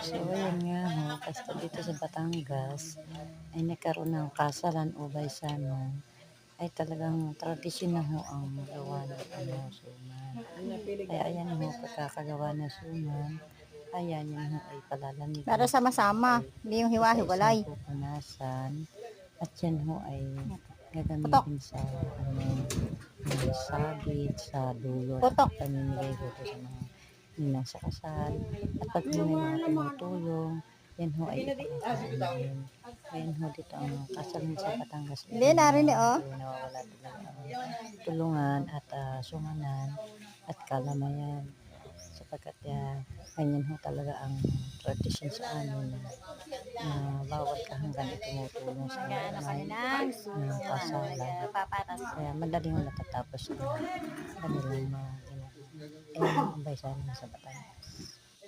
So, ayun nga ho, basta dito sa Batangas ay nagkaroon ng kasalan o baysanan ay talagang tradisyon na ho ang gawa ng suman. Kaya ayan ho, pagkakagawa ng suman, ayan yun ho ay palalamigin. Para sama-sama, hindi yung hiwa-hiwalay. Isa-isang pupunasan at yan ho ay gagamitin sa sabit, sa dulo at Putok. pamimigay ho to sa mga ninang sa kasal. At pag may mga tumutulong, yan ho ay ipakakain din. Ayan ho dito ang kasalan sa Batangas. Hindi, narinig oh. Nawawala talaga ang tulungan at sumanan at kalamayan. Sapagkat ganyan ho talaga ang tradisyon sa amin na bawat kahanggan ay tumutulong sa may kasalan. Kaya madaling natatapos ang kanilang mga ginagawa. Ayan ang baysanan sa Batangas.